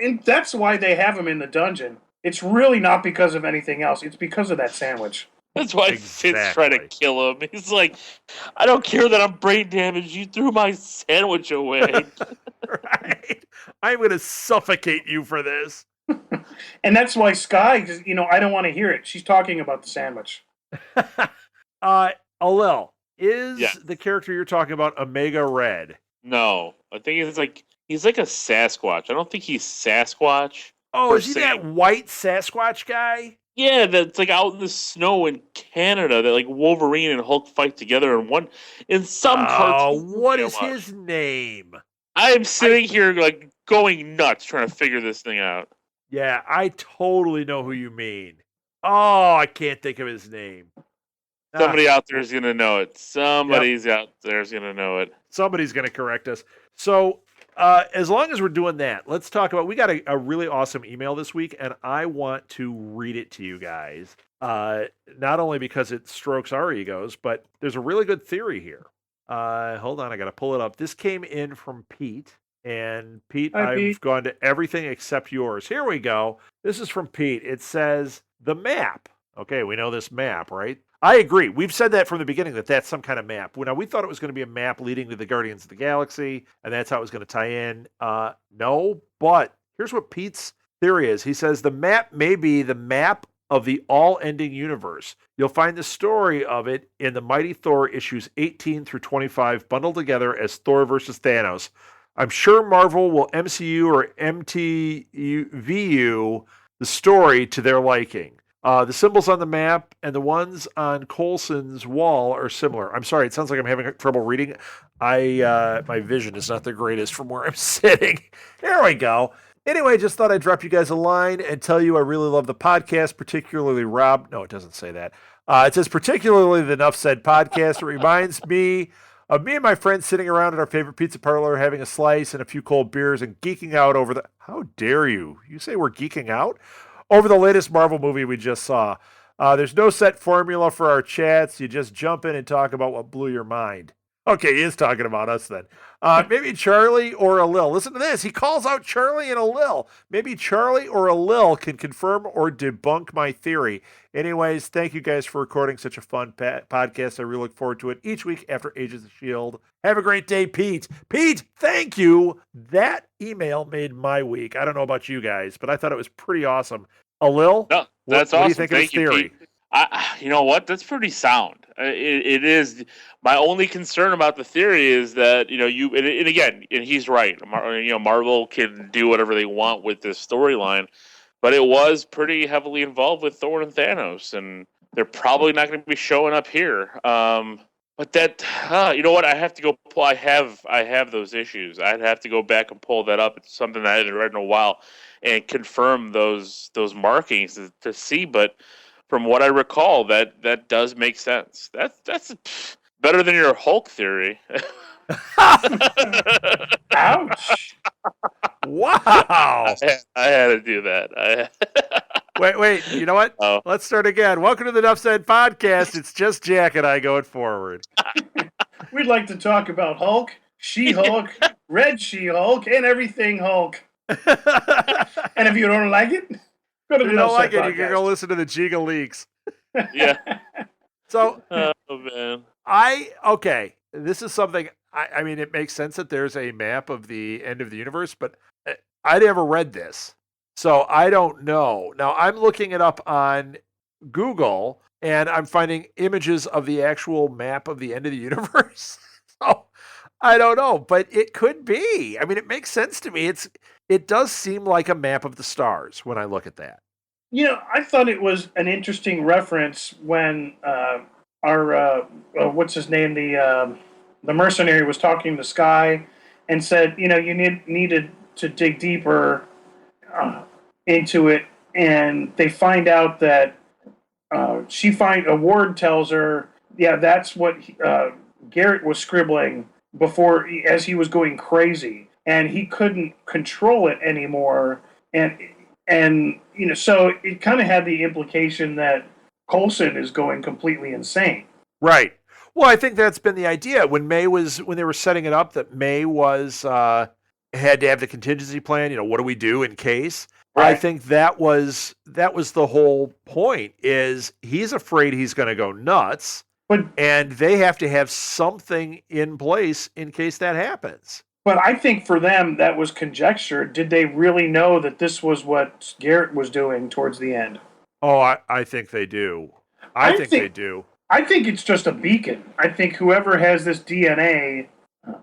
And that's why they have him in the dungeon. It's really not because of anything else. It's because of that sandwich. That's why Fitz tried to kill him. He's like, I don't care that I'm brain damaged. You threw my sandwich away. Right. I'm going to suffocate you for this. And that's why Skye, because, I don't want to hear it. She's talking about the sandwich. Alel, is the character you're talking about Omega Red? No. I think he's like a Sasquatch. I don't think he's Sasquatch. Oh, is he that white Sasquatch guy? Yeah, that's like out in the snow in Canada that like Wolverine and Hulk fight together in some cartoon. Oh, what is his name? I'm sitting here like going nuts trying to figure this thing out. Yeah, I totally know who you mean. Oh, I can't think of his name. Somebody out there is going to know it. Somebody's out there is going to know it. Somebody's going to correct us. So, as long as we're doing that, let's talk about. We got a really awesome email this week, and I want to read it to you guys. Not only because it strokes our egos, but there's a really good theory here. Hold on, I got to pull it up. This came in from Pete. And Pete, I've gone to everything except yours. Here we go. This is from Pete. It says, the map. Okay, we know this map, right? I agree. We've said that from the beginning, that that's some kind of map. Now, we thought it was going to be a map leading to the Guardians of the Galaxy, and that's how it was going to tie in. No, but here's what Pete's theory is. He says the map may be the map of the all-ending universe. You'll find the story of it in the Mighty Thor issues 18 through 25, bundled together as Thor versus Thanos. I'm sure Marvel will MCU or MTVU the story to their liking. The symbols on the map and the ones on Coulson's wall are similar. I'm sorry, it sounds like I'm having trouble reading. My vision is not the greatest from where I'm sitting. There we go. Anyway, just thought I'd drop you guys a line and tell you I really love the podcast, particularly Rob. No, it doesn't say that. It says, particularly the Nuff Said podcast. It reminds me of me and my friends sitting around at our favorite pizza parlor, having a slice and a few cold beers and geeking out over the. How dare you? You say we're geeking out? Over the latest Marvel movie we just saw. There's no set formula for our chats. You just jump in and talk about what blew your mind. Okay, he is talking about us then. Maybe Charlie or Alil. Listen to this. He calls out Charlie and Alil. Maybe Charlie or Alil can confirm or debunk my theory. Anyways, thank you guys for recording such a fun podcast. I really look forward to it each week after Agents of S.H.I.E.L.D. Have a great day, Pete. Pete, thank you. That email made my week. I don't know about you guys, but I thought it was pretty awesome. Alil, No, that's what awesome. do you think Thank of his you, theory? Pete. You know what? That's pretty sound. It is. My only concern about the theory is that and again, and he's right. Marvel can do whatever they want with this storyline, but it was pretty heavily involved with Thor and Thanos, and they're probably not going to be showing up here. But that, you know what? I have to go pull. I have those issues. I'd have to go back and pull that up. It's something that I haven't read in a while, and confirm those markings to see. But from what I recall, that does make sense. That's better than your Hulk theory. Ouch. Wow. I had to do that. Wait. You know what? Oh. Let's start again. Welcome to the Nuff Said podcast. It's just Jack and I going forward. We'd like to talk about Hulk, She-Hulk, Red She-Hulk, and everything Hulk. And if you don't like it, go to If the you don't like it, Podcast. you can go listen to the Giga Leaks. Yeah. So, Oh man. okay. This is something, I mean, it makes sense that there's a map of the end of the universe, but I never read this. So I don't know. Now I'm looking it up on Google and I'm finding images of the actual map of the end of the universe. So I don't know, but it could be. I mean, it makes sense to me. It does seem like a map of the stars when I look at that. I thought it was an interesting reference when our what's his name, the mercenary was talking to Sky and said, you needed to dig deeper into it, and they find out that a ward tells her, yeah, that's what Garrett was scribbling before as he was going crazy, and he couldn't control it anymore, and so it kind of had the implication that Coulson is going completely insane. Right. Well, I think that's been the idea when they were setting it up, that May was had to have the contingency plan. What do we do in case? Right. I think that was the whole point. Is he's afraid he's going to go nuts, and they have to have something in place in case that happens. But I think for them that was conjecture. Did they really know that this was what Garrett was doing towards the end? Oh, I think they do. I think they do. I think it's just a beacon. I think whoever has this DNA.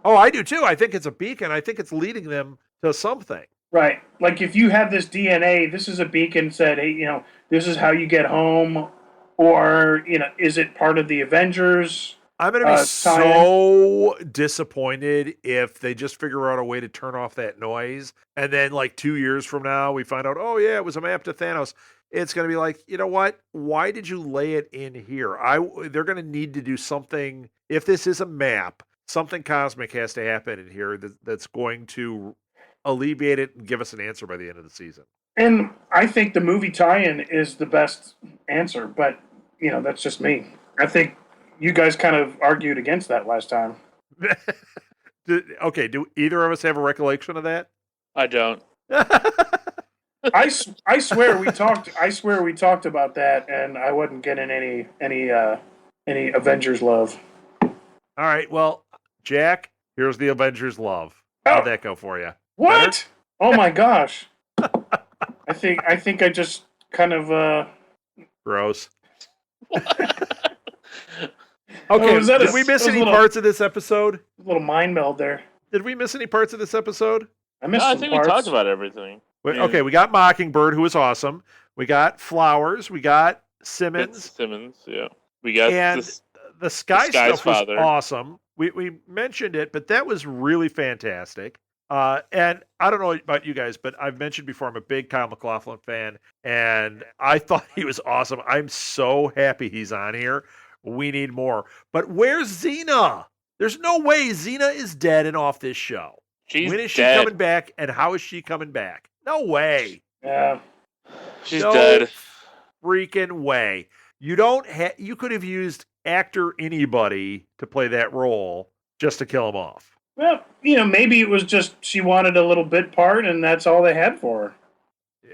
Oh, I do too. I think it's a beacon. I think it's leading them to something. Right. Like if you have this DNA, this is a beacon said, hey, this is how you get home. Or, is it part of the Avengers? I'm going to be so disappointed if they just figure out a way to turn off that noise. And then like 2 years from now, we find out, oh yeah, it was a map to Thanos. It's going to be like, you know what? Why did you lay it in here? They're going to need to do something. If this is a map, something cosmic has to happen in here that's going to alleviate it and give us an answer by the end of the season. And I think the movie tie-in is the best answer, but that's just me. I think you guys kind of argued against that last time. Okay, do either of us have a recollection of that? I don't. I swear we talked. I swear we talked about that, and I wasn't getting any Avengers love. All right, well, Jack, here's the Avengers love. How'd that go for you? What? Better? Oh my gosh! I think I just kind of gross. Okay, did we miss any parts of this episode? A little mind meld there. Did we miss any parts of this episode? I missed some think parts. we talked about everything. Yeah. Okay, we got Mockingbird, who was awesome. We got Flowers. We got Simmons. Yeah. We got the Sky stuff father. was awesome. We mentioned it, but that was really fantastic. And I don't know about you guys, but I've mentioned before I'm a big Kyle MacLachlan fan, and I thought he was awesome. I'm so happy he's on here. We need more. But where's Xena? There's no way Xena is dead and off this show. She's When is she dead. coming back, and how is she coming back? No way. Yeah. She's No dead. freaking way. You could have used actor anybody to play that role just to kill him off. Well, maybe it was just she wanted a little bit part, and that's all they had for her.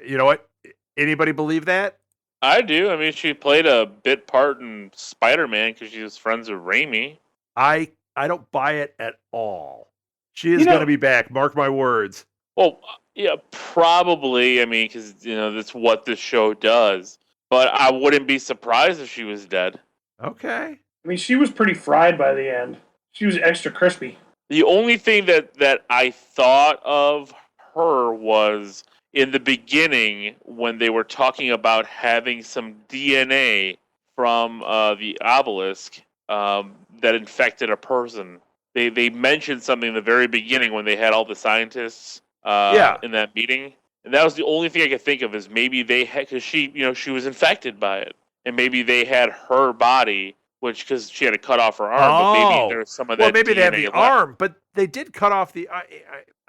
You know what? Anybody believe that? I do. I mean, she played a bit part in Spider-Man because she was friends with Raimi. I don't buy it at all. She is going to be back. Mark my words. Well, yeah, probably. I mean, because that's what this show does. But I wouldn't be surprised if she was dead. Okay. I mean, she was pretty fried by the end. She was extra crispy. The only thing that I thought of her was in the beginning when they were talking about having some DNA from the obelisk that infected a person. They mentioned something in the very beginning when they had all the scientists in that meeting. And that was the only thing I could think of is maybe they had, because she was infected by it. And maybe they had her body, which, because she had to cut off her arm, but maybe there's some of that. Well, maybe DNA they have the left. arm, but they did cut off the.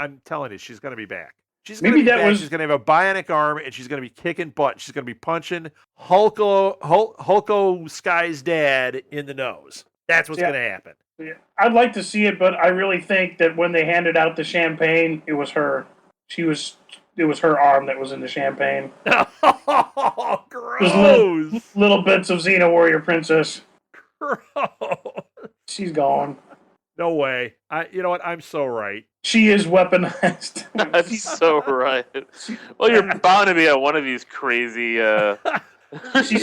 I'm telling you, she's going to be back. She's going Maybe to be that back. was- She's going to have a bionic arm, and she's going to be kicking butt. She's going to be punching Hulko Sky's dad in the nose. That's what's going to happen. Yeah, I'd like to see it, but I really think that when they handed out the champagne, it was her. It was her arm that was in the champagne. Oh, There's gross! little bits of Xena Warrior Princess. Gross. She's gone. No way. You know what? I'm so right. She is weaponized. That's so right. Well, you're bound to be at one of these crazy. You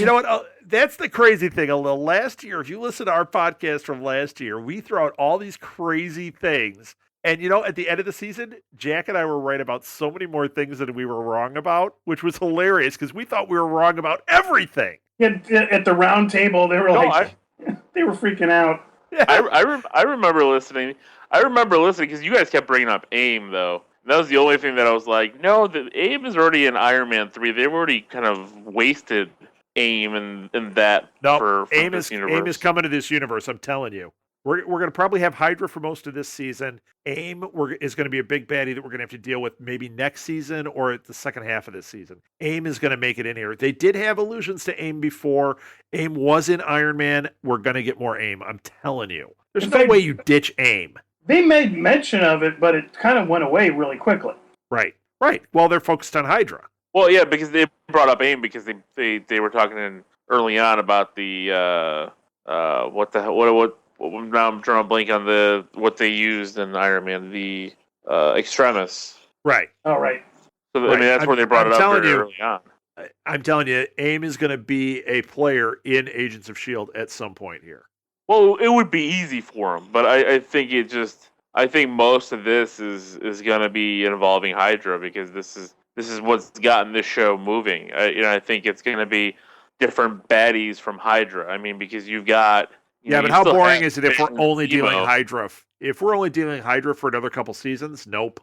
know what? That's the crazy thing. Last year, if you listen to our podcast from last year, we throw out all these crazy things. And, at the end of the season, Jack and I were right about so many more things than we were wrong about, which was hilarious because we thought we were wrong about everything. At the round table, they were they were freaking out. I remember listening. I remember listening because you guys kept bringing up AIM, though. That was the only thing that I was like, no, the AIM is already in Iron Man 3. They've already kind of wasted AIM and that for AIM this universe. AIM is coming to this universe, I'm telling you. We're going to probably have Hydra for most of this season. AIM is going to be a big baddie that we're going to have to deal with maybe next season or at the second half of this season. AIM is going to make it in here. They did have allusions to AIM before. AIM was in Iron Man. We're going to get more AIM. I'm telling you. There's no way you ditch AIM. They made mention of it, but it kind of went away really quickly. Right. Well, they're focused on Hydra. Well, yeah, because they brought up AIM because they were talking early on about the what now I'm trying to blank on what they used in Iron Man, the Extremis. Right. Oh, right. So I mean that's where they brought it up very early on. I'm telling you, AIM is going to be a player in Agents of S.H.I.E.L.D. at some point here. Well, it would be easy for them, but I think I think most of this is going to be involving Hydra because this is what's gotten this show moving. I think it's going to be different baddies from Hydra. I mean, because you've got. But how boring is it if we're only dealing Hydra? If we're only dealing Hydra for another couple seasons, nope.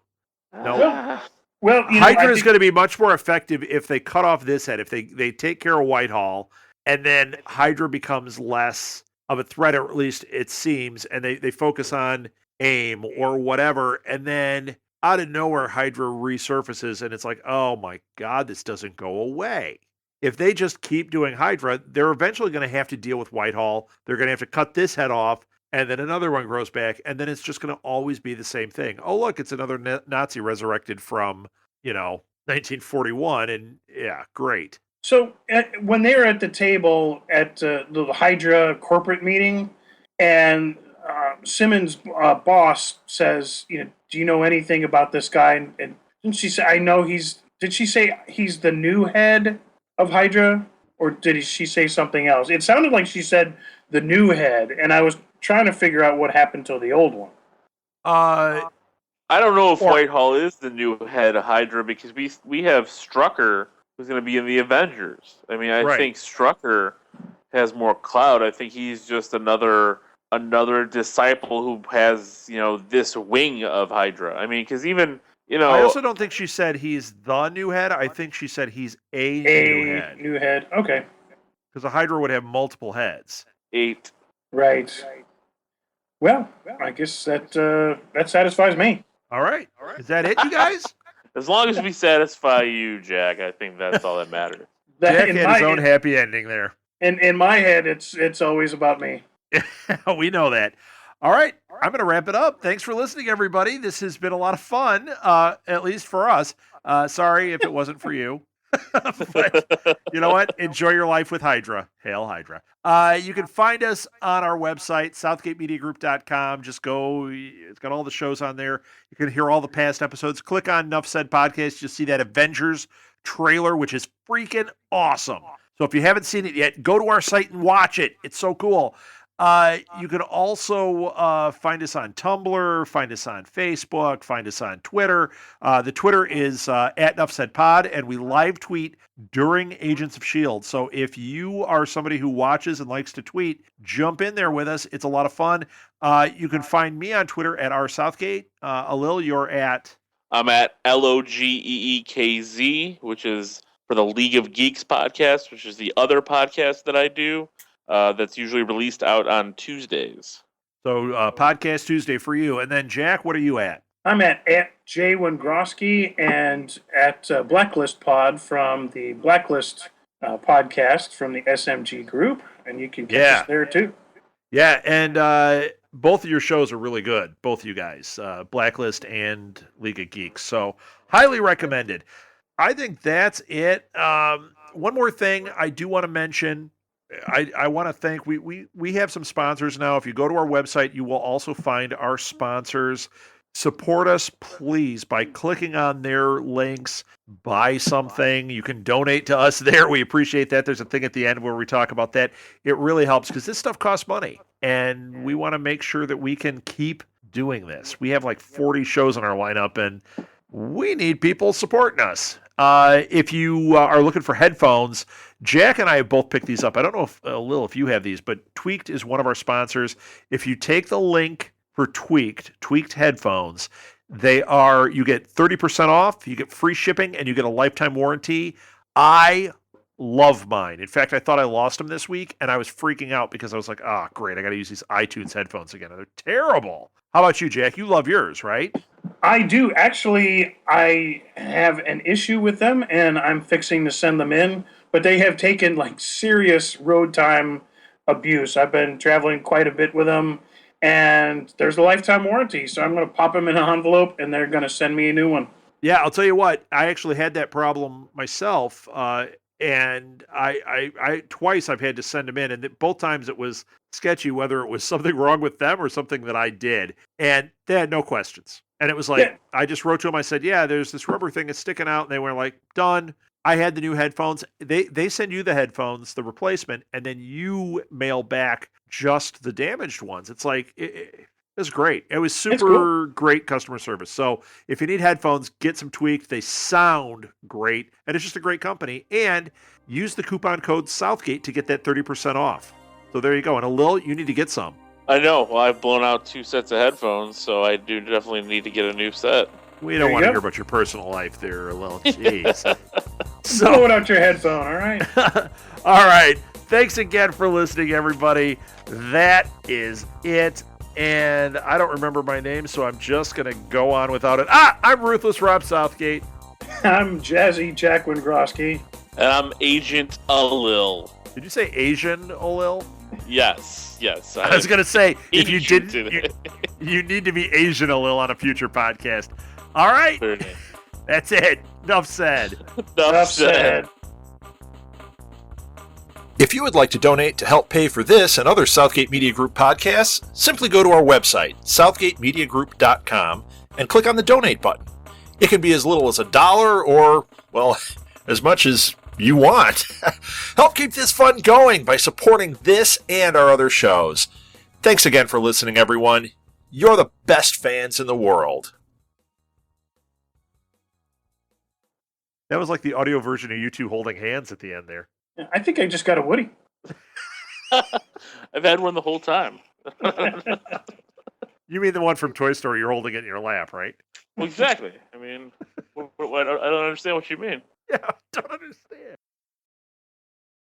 Well, Hydra is going to be much more effective if they cut off this head, if they take care of Whitehall, and then Hydra becomes less of a threat, or at least it seems, and they focus on AIM or whatever, and then out of nowhere Hydra resurfaces, and it's like, oh my God, this doesn't go away. If they just keep doing Hydra, they're eventually going to have to deal with Whitehall. They're going to have to cut this head off, and then another one grows back, and then it's just going to always be the same thing. Oh, look, it's another Nazi resurrected from, 1941, and yeah, great. So when they were at the table at the Hydra corporate meeting, and Simmons' boss says, do you know anything about this guy? And didn't she say, I know did she say he's the new head of Hydra, or did she say something else? It sounded like she said the new head, and I was trying to figure out what happened to the old one. I don't know if Whitehall is the new head of Hydra because we have Strucker who's going to be in the Avengers. I mean, I think Strucker has more clout. I think he's just another another disciple who has, this wing of Hydra. I mean, because even, I also don't think she said he's the new head. I think she said he's a new A head. new head. Okay. Because a Hydra would have multiple heads. 8. Right. Well, I guess that satisfies me. All right. Is that it, you guys? As long as we satisfy you, Jack, I think that's all that matters. Jack had his own happy ending there. In my head, it's always about me. We know that. All right. I'm going to wrap it up. Thanks for listening, everybody. This has been a lot of fun, at least for us. Sorry if it wasn't for you. But you know what? Enjoy your life with Hydra. Hail Hydra. You can find us on our website, southgatemediagroup.com. Just go. It's got all the shows on there. You can hear all the past episodes. Click on Enough Said Podcast. You'll see that Avengers trailer, which is freaking awesome. So if you haven't seen it yet, go to our site and watch it. It's so cool. You can also find us on Tumblr, find us on Facebook, find us on Twitter. The Twitter is at EnoughSaidPod, and we live tweet during Agents of S.H.I.E.L.D. So if you are somebody who watches and likes to tweet, jump in there with us. It's a lot of fun. You can find me on Twitter at rsouthgate. Alil, you're at? I'm at LOGEEKZ, which is for the League of Geeks podcast, which is the other podcast that I do. That's usually released out on Tuesdays. So Podcast Tuesday for you. And then, Jack, what are you at? I'm at J. Wengroski and at Blacklist Pod from the Blacklist podcast from the SMG group. And you can catch us there, too. Yeah, and both of your shows are really good, both of you guys, Blacklist and League of Geeks. So highly recommended. I think that's it. One more thing I do want to mention. I want to thank, we have some sponsors now. If you go to our website, you will also find our sponsors. Support us, please, by clicking on their links. Buy something. You can donate to us there. We appreciate that. There's a thing at the end where we talk about that. It really helps because this stuff costs money, and we want to make sure that we can keep doing this. We have like 40 shows on our lineup, and we need people supporting us. If you are looking for headphones, Jack and I have both picked these up. I don't know if you have these, but Tweaked is one of our sponsors. If you take the link for Tweaked headphones, you get 30% off, you get free shipping, and you get a lifetime warranty. I love mine. In fact, I thought I lost them this week, and I was freaking out because I was like, great, I got to use these iTunes headphones again. They're terrible. How about you, Jack? You love yours, right? I do. Actually, I have an issue with them, and I'm fixing to send them in, but they have taken like serious road time abuse. I've been traveling quite a bit with them, and there's a lifetime warranty, so I'm going to pop them in an envelope, and they're going to send me a new one. Yeah, I'll tell you what. I actually had that problem myself, and I twice I've had to send them in, and both times it was sketchy whether it was something wrong with them or something that I did, and they had no questions. And it was like, I just wrote to them. I said, yeah, there's this rubber thing that's sticking out. And they were like, done. I had the new headphones. They send you the headphones, the replacement, and then you mail back just the damaged ones. It's like, it was great. It was super great customer service. So if you need headphones, get some Tweaked. They sound great. And it's just a great company. And use the coupon code Southgate to get that 30% off. So there you go. And Alil, you need to get some. I know. Well, I've blown out 2 sets of headphones, so I do definitely need to get a new set. We don't want to hear about your personal life there, Lil. Jeez. Blow it out your headphone, all right? All right. Thanks again for listening, everybody. That is it. And I don't remember my name, so I'm just going to go on without it. I'm Ruthless Rob Southgate. I'm Jazzy Jack Wengroski. And I'm Agent Alil. Did you say Asian Alil? Yes. I was going to say, if you didn't, you need to be Asian Alil on a future podcast. All right. That's it. Enough said. Enough said. If you would like to donate to help pay for this and other Southgate Media Group podcasts, simply go to our website, southgatemediagroup.com, and click on the donate button. It can be as little as $1 or, well, as much as you want. Help keep this fun going by supporting this and our other shows. Thanks again for listening, everyone. You're the best fans in the world. That was like the audio version of you two holding hands at the end there. I think I just got a Woody. I've had one the whole time. You mean the one from Toy Story? You're holding it in your lap, right? Well, exactly. I mean, I don't understand what you mean. Yeah, I don't understand.